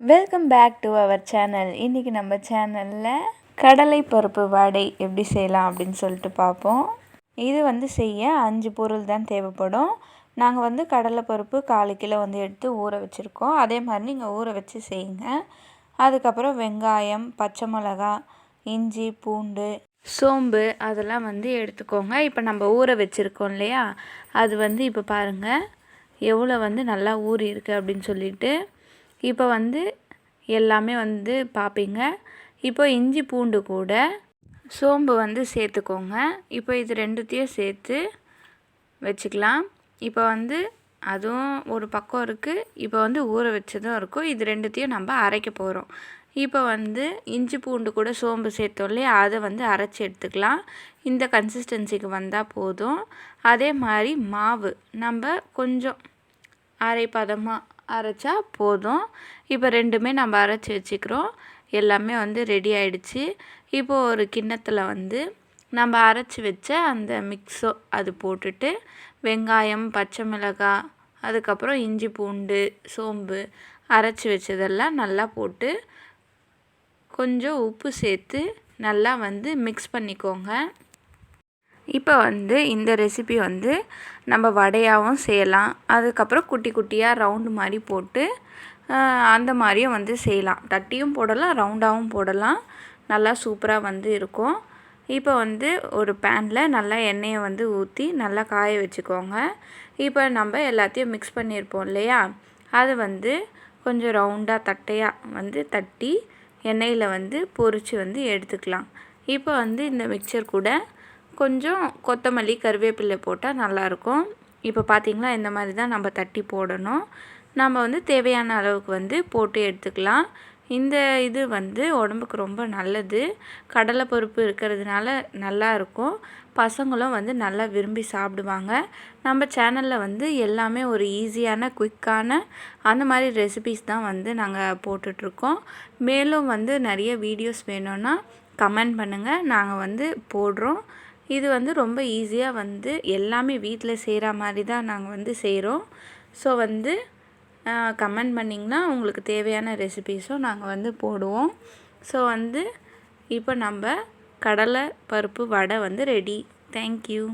Welcome back to our channel. இன்றைக்கி நம்ம சேனலில் கடலை பருப்பு வடை எப்படி செய்யலாம் அப்படின்னு சொல்லிட்டு பார்ப்போம். இது செய்ய 5 பொருள் தான் தேவைப்படும். நாங்கள் கடலைப்பருப்பு 1/4 கிலோ எடுத்து ஊற வச்சுருக்கோம். அதே மாதிரி நீங்கள் ஊற வச்சு செய்யுங்க. அதுக்கப்புறம் வெங்காயம், பச்சை மிளகா, இஞ்சி, பூண்டு, சோம்பு அதெல்லாம் எடுத்துக்கோங்க. இப்போ நம்ம ஊற வச்சுருக்கோம் இல்லையா, அது இப்போ பாருங்கள் எவ்வளோ நல்லா ஊறி இருக்குது அப்படின்னு சொல்லிட்டு. இப்போ எல்லாமே பார்ப்பீங்க. இப்போ இஞ்சி பூண்டு கூட சோம்பு சேர்த்துக்கோங்க. இப்போ இது ரெண்டுத்தையும் சேர்த்து வச்சுக்கலாம். இப்போ அதுவும் ஒரு பக்கம் இருக்குது. இப்போ ஊற வச்சதும் இருக்கும். இது ரெண்டுத்தையும் நம்ம அரைக்க போகிறோம். இப்போ இஞ்சி பூண்டு கூட சோம்பு சேர்த்தோம் இல்லையா, அதை அரைச்சி எடுத்துக்கலாம். இந்த கன்சிஸ்டன்சிக்கு வந்தால் போதும். அதே மாதிரி மாவு நம்ம கொஞ்சம் அரை பதமாக அரைச்சா போதும். இப்போ ரெண்டுமே நம்ம அரைச்சி வச்சுக்கிறோம். எல்லாமே ரெடி ஆகிடுச்சு. இப்போது ஒரு கிண்ணத்தில் நம்ம அரைச்சி வச்ச அந்த மிக்ஸோ அது போட்டுட்டு வெங்காயம், பச்சை மிளகாய், அதுக்கப்புறம் இஞ்சி பூண்டு, சோம்பு அரைச்சி வச்சதெல்லாம் நல்லா போட்டு கொஞ்சம் உப்பு சேர்த்து நல்லா மிக்ஸ் பண்ணிக்கோங்க. இப்போ இந்த ரெசிபி நம்ம வடையாகவும் செய்யலாம். அதுக்கப்புறம் குட்டி குட்டியாக ரவுண்டு மாதிரி போட்டு அந்த மாதிரியும் செய்யலாம். தட்டியும் போடலாம், ரவுண்டாகவும் போடலாம். நல்லா சூப்பராக இருக்கும். இப்போ ஒரு பேனில் நல்லா எண்ணெயை ஊற்றி நல்லா காய வச்சுக்கோங்க. இப்போ நம்ம எல்லாத்தையும் மிக்ஸ் பண்ணியிருப்போம் இல்லையா, அது கொஞ்சம் ரவுண்டாக தட்டையாக தட்டி எண்ணெயில் பொரித்து எடுத்துக்கலாம். இப்போ இந்த மிக்சர் கூட கொஞ்சம் கொத்தமல்லி, கருவேப்பிலை போட்டால் நல்லாயிருக்கும். இப்போ பார்த்திங்களா, இந்த மாதிரி தான் நம்ம தட்டி போடணும். நம்ம தேவையான அளவுக்கு போட்டு எடுத்துக்கலாம். இந்த இது உடம்புக்கு ரொம்ப நல்லது. கடலைப்பருப்பு இருக்கிறதுனால நல்லாயிருக்கும். பசங்களும் நல்லா விரும்பி சாப்பிடுவாங்க. நம்ம சேனலில் எல்லாமே ஒரு ஈஸியான, குயிக்கான அந்த மாதிரி ரெசிபீஸ் தான் நாங்கள் போட்டுட்ருக்கோம். மேலும் நிறைய வீடியோஸ் வேணும்னா கமெண்ட் பண்ணுங்கள், நாங்கள் போடுறோம். இது ரொம்ப ஈஸியாக எல்லாமே வீட்டில் செய்கிற மாதிரி தான் நாங்கள் செய்கிறோம். ஸோ கமெண்ட் பண்ணிங்கன்னா உங்களுக்கு தேவையான ரெசிபீஸும் நாங்கள் போடுவோம். ஸோ இப்போ நம்ம கடலை பருப்பு வடை ரெடி. தேங்க்யூ.